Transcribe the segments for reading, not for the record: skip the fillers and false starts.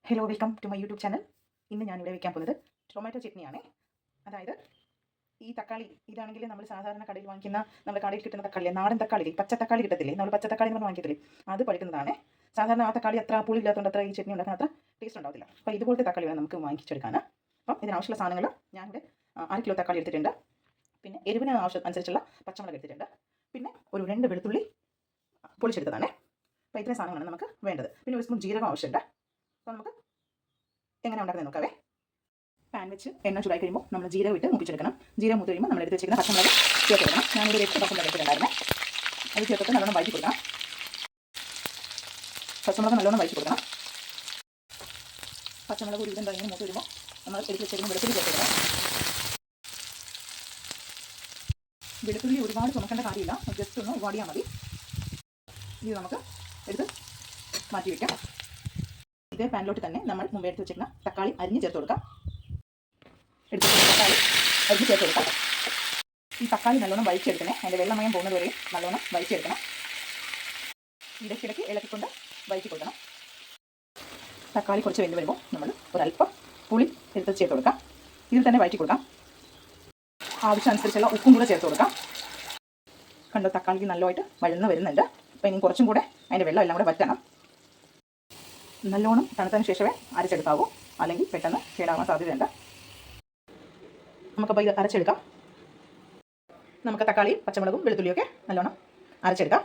Hello welcome to my YouTube channel. ഇന്ന് ഞാനിവിടെ വയ്ക്കാൻ പോകുന്നത് ടൊമാറ്റോ ചട്നിയാണ്. അതായത് ഈ തക്കാളി ഇതാണെങ്കിൽ നമ്മൾ സാധാരണ കടയിൽ വാങ്ങിക്കുന്ന നമ്മുടെ കടയിൽ കിട്ടുന്ന തക്കാളി, നാടൻ തക്കാളി, പച്ച തക്കാളി കിട്ടത്തില്ലേ, നമ്മൾ പച്ച തക്കാളി നമ്മൾ വാങ്ങിക്കത്തില്ലേ, അത് പഴുക്കുന്നതാണ്. സാധാരണ ആ തക്കാളി അത്ര പുളിയില്ലാത്തതുകൊണ്ട് അത്ര ഈ ചട്നി ഉണ്ടാക്കാൻ അത്ര ടേസ്റ്റ് ഉണ്ടാവില്ല. അപ്പോൾ ഇതുപോലത്തെ തക്കാളി വേണം നമുക്ക് വാങ്ങിച്ചെടുക്കാൻ. അപ്പം ഇതിനാവശ്യമുള്ള സാധനങ്ങൾ ഞാനിവിടെ 1/2 കിലോ തക്കാളി എടുത്തിട്ടുണ്ട്. പിന്നെ എരിവിന് അനുസരിച്ചുള്ള പച്ചമുളക് എടുത്തിട്ടുണ്ട്. പിന്നെ ഒരു 2 വെളുത്തുള്ളി പൊളിച്ചെടുത്തതാണ്. അപ്പോൾ ഇത്രയും സാധനങ്ങളാണ് നമുക്ക് വേണ്ടത്. പിന്നെ ഒരു സ്പൂൺ ജീരകം ആവശ്യമുണ്ട്. അപ്പോൾ നമുക്ക് എങ്ങനെ ഉണ്ടാക്കുന്നത് നോക്കാവേ. പാൻ വെച്ച് എണ്ണ ചൂടായി കഴിയുമ്പോൾ നമ്മൾ ജീരകം ഇട്ട് മുപ്പിച്ചെടുക്കണം. ജീരകം മൂത്ത് കഴിയുമ്പോൾ നമ്മൾ എടുത്ത് വെച്ചിരിക്കുന്ന പച്ചമുളക് ചേർത്ത് കൊടുക്കണം. ഞാനൊരു 8 പച്ചമുളക് എടുത്തിട്ടുണ്ടായിരുന്നു. അത് ചേർത്തിട്ട് നല്ലോണം വഴറ്റി കൊടുക്കണം. പച്ചമുളക് നല്ലോണം വഴറ്റി കൊടുക്കണം. പച്ചമുളക് ഒരു ഇതും കഴിഞ്ഞ് മൂത്ത് വരുമ്പോൾ നമ്മൾ എടുത്ത് വെച്ചിരിക്കുന്ന വെളുത്തുള്ളി ചേർത്ത് കൊടുക്കണം. വെളുത്തുള്ളി ഒരുപാട് ചുമക്കേണ്ട കാര്യമില്ല, ജസ്റ്റ് ഒന്ന് വാടിയാൽ മതി. ഇത് നമുക്ക് എടുത്ത് മാറ്റി വയ്ക്കാം. ഇതേ പാനിലോട്ട് തന്നെ നമ്മൾ മുമ്പ് എടുത്ത് വെച്ചിരുന്ന തക്കാളി അരിഞ്ഞ് ചേർത്ത് കൊടുക്കാം. തക്കാളി അരിഞ്ഞ് ചേർത്ത് കൊടുക്കാം. ഈ തക്കാളി നല്ലോണം വഴിച്ചെടുക്കണേ. അതിൻ്റെ വെള്ളമയം പോകുന്നത് വരെയും നല്ലോണം വഴിച്ചെടുക്കണം. ഇടയ്ക്കിടയ്ക്ക് ഇളക്കിക്കൊണ്ട് വഴറ്റി കൊടുക്കണം. തക്കാളി കുറച്ച് വെന്ത് വരുമ്പോൾ നമ്മൾ ഒരല്പം പുളി എടുത്ത് ചേർത്ത് കൊടുക്കാം. ഇതിൽ തന്നെ വഴറ്റി കൊടുക്കാം. ആവശ്യമനുസരിച്ചുള്ള ഉപ്പും കൂടെ ചേർത്ത് കൊടുക്കാം. കണ്ടോ, തക്കാളിക്ക് നല്ലതായിട്ട് വഴന്ന് വരുന്നുണ്ട്. അപ്പോൾ ഇനി കുറച്ചും കൂടെ അതിൻ്റെ വെള്ളം എല്ലാം കൂടെ വറ്റണം. നല്ലോണം തണുത്തതിന് ശേഷമേ അരച്ചെടുക്കാവൂ, അല്ലെങ്കിൽ പെട്ടെന്ന് കേടാവാൻ സാധ്യതയുണ്ട്. നമുക്കപ്പോൾ ഇത് അരച്ചെടുക്കാം. നമുക്ക് തക്കാളിയും പച്ചമുളകും വെളുത്തുള്ളിയൊക്കെ നല്ലോണം അരച്ചെടുക്കാം.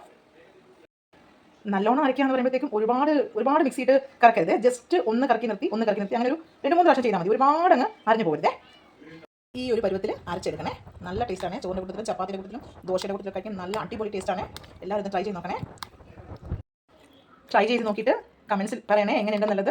നല്ലോണം അരയ്ക്കുക എന്ന് പറയുമ്പോഴത്തേക്കും ഒരുപാട് മിക്സിയിട്ട് കറക്കരുത്. ജസ്റ്റ് ഒന്ന് കറക്കി നിർത്തി അങ്ങനെ ഒരു 2-3 പ്രാവശ്യം ചെയ്താൽ മതി. ഒരുപാട് അങ്ങ് അരഞ്ഞു പോകരുതേ. ഈ ഒരു പരുവത്തിൽ അരച്ചെടുക്കണേ. നല്ല ടേസ്റ്റാണ്. ചോറിൻ്റെ കൂട്ടത്തിലും ചപ്പാത്തിയുടെ കൂട്ടത്തിലും ദോശയുടെ കൂട്ടത്തിലും കഴിക്കാൻ നല്ല അടിപൊളി ടേസ്റ്റാണ്. എല്ലാവരും ഇത് ട്രൈ ചെയ്ത് നോക്കണേ. ട്രൈ ചെയ്ത് നോക്കിയിട്ട് കമൻസിൽ പറയണേ എങ്ങനെയുണ്ടെന്നുള്ളത്.